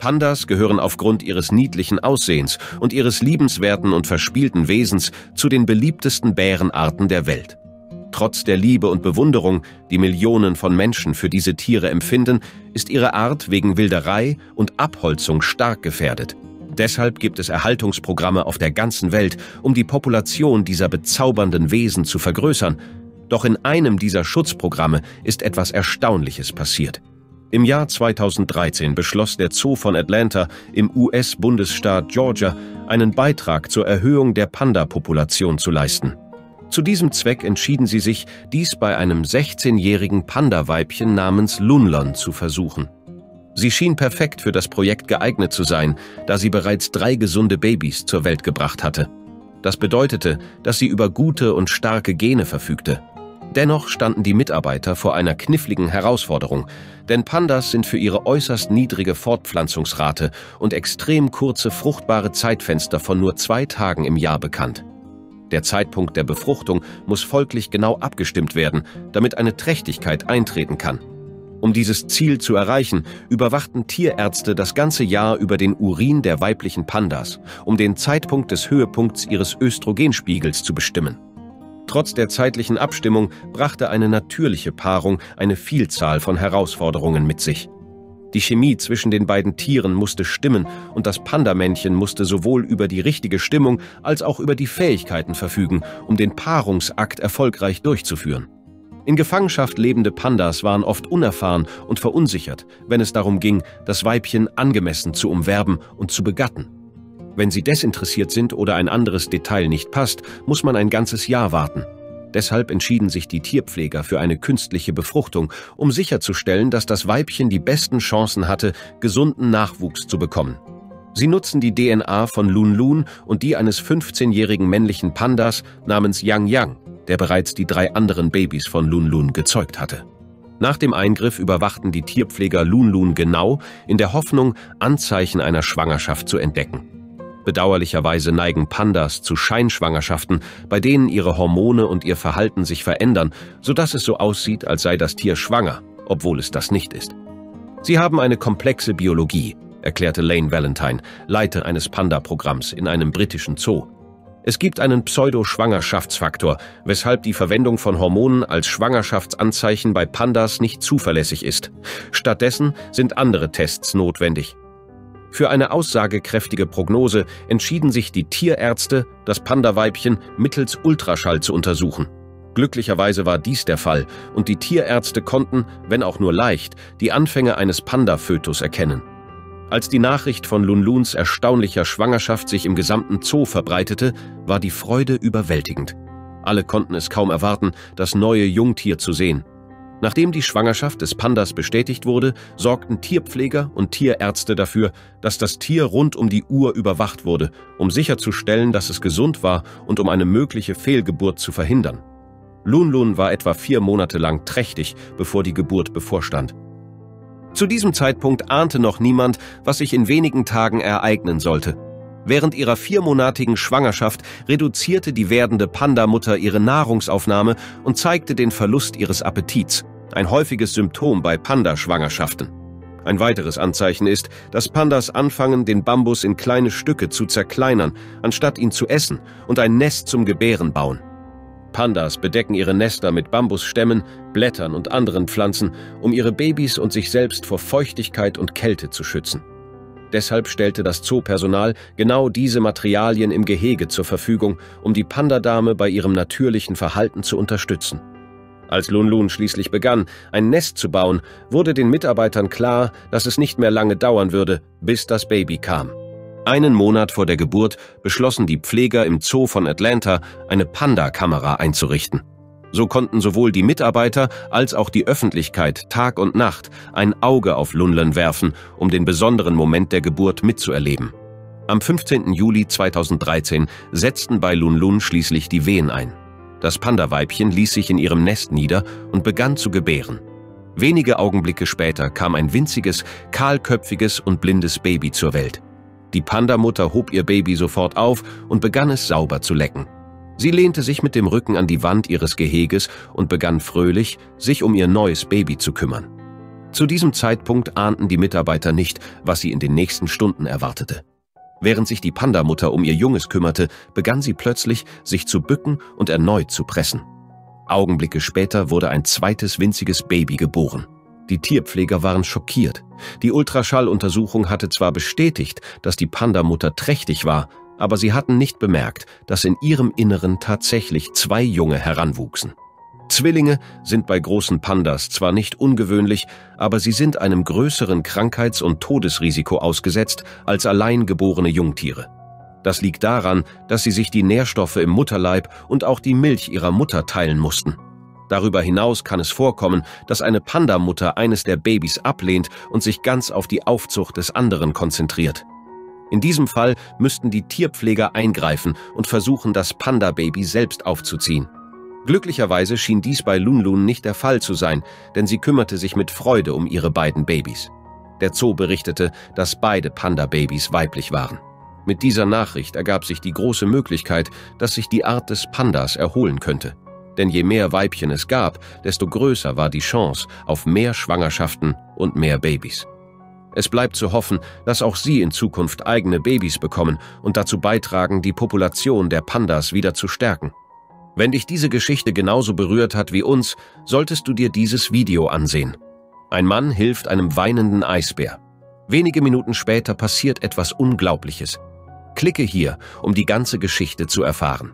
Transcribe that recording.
Pandas gehören aufgrund ihres niedlichen Aussehens und ihres liebenswerten und verspielten Wesens zu den beliebtesten Bärenarten der Welt. Trotz der Liebe und Bewunderung, die Millionen von Menschen für diese Tiere empfinden, ist ihre Art wegen Wilderei und Abholzung stark gefährdet. Deshalb gibt es Erhaltungsprogramme auf der ganzen Welt, um die Population dieser bezaubernden Wesen zu vergrößern. Doch in einem dieser Schutzprogramme ist etwas Erstaunliches passiert. Im Jahr 2013 beschloss der Zoo von Atlanta im US-Bundesstaat Georgia, einen Beitrag zur Erhöhung der Panda-Population zu leisten. Zu diesem Zweck entschieden sie sich, dies bei einem 16-jährigen Panda-Weibchen namens Lunlon zu versuchen. Sie schien perfekt für das Projekt geeignet zu sein, da sie bereits 3 gesunde Babys zur Welt gebracht hatte. Das bedeutete, dass sie über gute und starke Gene verfügte. Dennoch standen die Mitarbeiter vor einer kniffligen Herausforderung, denn Pandas sind für ihre äußerst niedrige Fortpflanzungsrate und extrem kurze fruchtbare Zeitfenster von nur 2 Tagen im Jahr bekannt. Der Zeitpunkt der Befruchtung muss folglich genau abgestimmt werden, damit eine Trächtigkeit eintreten kann. Um dieses Ziel zu erreichen, überwachten Tierärzte das ganze Jahr über den Urin der weiblichen Pandas, um den Zeitpunkt des Höhepunkts ihres Östrogenspiegels zu bestimmen. Trotz der zeitlichen Abstimmung brachte eine natürliche Paarung eine Vielzahl von Herausforderungen mit sich. Die Chemie zwischen den beiden Tieren musste stimmen und das Pandamännchen musste sowohl über die richtige Stimmung als auch über die Fähigkeiten verfügen, um den Paarungsakt erfolgreich durchzuführen. In Gefangenschaft lebende Pandas waren oft unerfahren und verunsichert, wenn es darum ging, das Weibchen angemessen zu umwerben und zu begatten. Wenn sie desinteressiert sind oder ein anderes Detail nicht passt, muss man ein ganzes Jahr warten. Deshalb entschieden sich die Tierpfleger für eine künstliche Befruchtung, um sicherzustellen, dass das Weibchen die besten Chancen hatte, gesunden Nachwuchs zu bekommen. Sie nutzen die DNA von Lunlun und die eines 15-jährigen männlichen Pandas namens Yang Yang, der bereits die 3 anderen Babys von Lunlun gezeugt hatte. Nach dem Eingriff überwachten die Tierpfleger Lunlun genau, in der Hoffnung, Anzeichen einer Schwangerschaft zu entdecken. Bedauerlicherweise neigen Pandas zu Scheinschwangerschaften, bei denen ihre Hormone und ihr Verhalten sich verändern, sodass es so aussieht, als sei das Tier schwanger, obwohl es das nicht ist. Sie haben eine komplexe Biologie, erklärte Lane Valentine, Leiter eines Panda-Programms in einem britischen Zoo. Es gibt einen Pseudo-Schwangerschaftsfaktor, weshalb die Verwendung von Hormonen als Schwangerschaftsanzeichen bei Pandas nicht zuverlässig ist. Stattdessen sind andere Tests notwendig. Für eine aussagekräftige Prognose entschieden sich die Tierärzte, das Panda-Weibchen mittels Ultraschall zu untersuchen. Glücklicherweise war dies der Fall und die Tierärzte konnten, wenn auch nur leicht, die Anfänge eines Panda-Fötus erkennen. Als die Nachricht von Lunluns erstaunlicher Schwangerschaft sich im gesamten Zoo verbreitete, war die Freude überwältigend. Alle konnten es kaum erwarten, das neue Jungtier zu sehen. Nachdem die Schwangerschaft des Pandas bestätigt wurde, sorgten Tierpfleger und Tierärzte dafür, dass das Tier rund um die Uhr überwacht wurde, um sicherzustellen, dass es gesund war und um eine mögliche Fehlgeburt zu verhindern. Lunlun war etwa 4 Monate lang trächtig, bevor die Geburt bevorstand. Zu diesem Zeitpunkt ahnte noch niemand, was sich in wenigen Tagen ereignen sollte. Während ihrer 4-monatigen Schwangerschaft reduzierte die werdende Pandamutter ihre Nahrungsaufnahme und zeigte den Verlust ihres Appetits, ein häufiges Symptom bei Pandaschwangerschaften. Ein weiteres Anzeichen ist, dass Pandas anfangen, den Bambus in kleine Stücke zu zerkleinern, anstatt ihn zu essen, und ein Nest zum Gebären bauen. Pandas bedecken ihre Nester mit Bambusstämmen, Blättern und anderen Pflanzen, um ihre Babys und sich selbst vor Feuchtigkeit und Kälte zu schützen. Deshalb stellte das Zoopersonal genau diese Materialien im Gehege zur Verfügung, um die Pandadame bei ihrem natürlichen Verhalten zu unterstützen. Als Lunlun schließlich begann, ein Nest zu bauen, wurde den Mitarbeitern klar, dass es nicht mehr lange dauern würde, bis das Baby kam. Einen Monat vor der Geburt beschlossen die Pfleger im Zoo von Atlanta, eine Panda-Kamera einzurichten. So konnten sowohl die Mitarbeiter als auch die Öffentlichkeit Tag und Nacht ein Auge auf Lunlun werfen, um den besonderen Moment der Geburt mitzuerleben. Am 15. Juli 2013 setzten bei Lunlun schließlich die Wehen ein. Das Panda-Weibchen ließ sich in ihrem Nest nieder und begann zu gebären. Wenige Augenblicke später kam ein winziges, kahlköpfiges und blindes Baby zur Welt. Die Pandamutter hob ihr Baby sofort auf und begann es sauber zu lecken. Sie lehnte sich mit dem Rücken an die Wand ihres Geheges und begann fröhlich, sich um ihr neues Baby zu kümmern. Zu diesem Zeitpunkt ahnten die Mitarbeiter nicht, was sie in den nächsten Stunden erwartete. Während sich die Pandamutter um ihr Junges kümmerte, begann sie plötzlich, sich zu bücken und erneut zu pressen. Augenblicke später wurde ein zweites winziges Baby geboren. Die Tierpfleger waren schockiert. Die Ultraschalluntersuchung hatte zwar bestätigt, dass die Pandamutter trächtig war, aber sie hatten nicht bemerkt, dass in ihrem Inneren tatsächlich 2 Junge heranwuchsen. Zwillinge sind bei großen Pandas zwar nicht ungewöhnlich, aber sie sind einem größeren Krankheits- und Todesrisiko ausgesetzt als allein geborene Jungtiere. Das liegt daran, dass sie sich die Nährstoffe im Mutterleib und auch die Milch ihrer Mutter teilen mussten. Darüber hinaus kann es vorkommen, dass eine Pandamutter eines der Babys ablehnt und sich ganz auf die Aufzucht des anderen konzentriert. In diesem Fall müssten die Tierpfleger eingreifen und versuchen, das Panda-Baby selbst aufzuziehen. Glücklicherweise schien dies bei Lunlun nicht der Fall zu sein, denn sie kümmerte sich mit Freude um ihre beiden Babys. Der Zoo berichtete, dass beide Panda-Babys weiblich waren. Mit dieser Nachricht ergab sich die große Möglichkeit, dass sich die Art des Pandas erholen könnte. Denn je mehr Weibchen es gab, desto größer war die Chance auf mehr Schwangerschaften und mehr Babys. Es bleibt zu hoffen, dass auch sie in Zukunft eigene Babys bekommen und dazu beitragen, die Population der Pandas wieder zu stärken. Wenn dich diese Geschichte genauso berührt hat wie uns, solltest du dir dieses Video ansehen. Ein Mann hilft einem weinenden Eisbär. Wenige Minuten später passiert etwas Unglaubliches. Klicke hier, um die ganze Geschichte zu erfahren.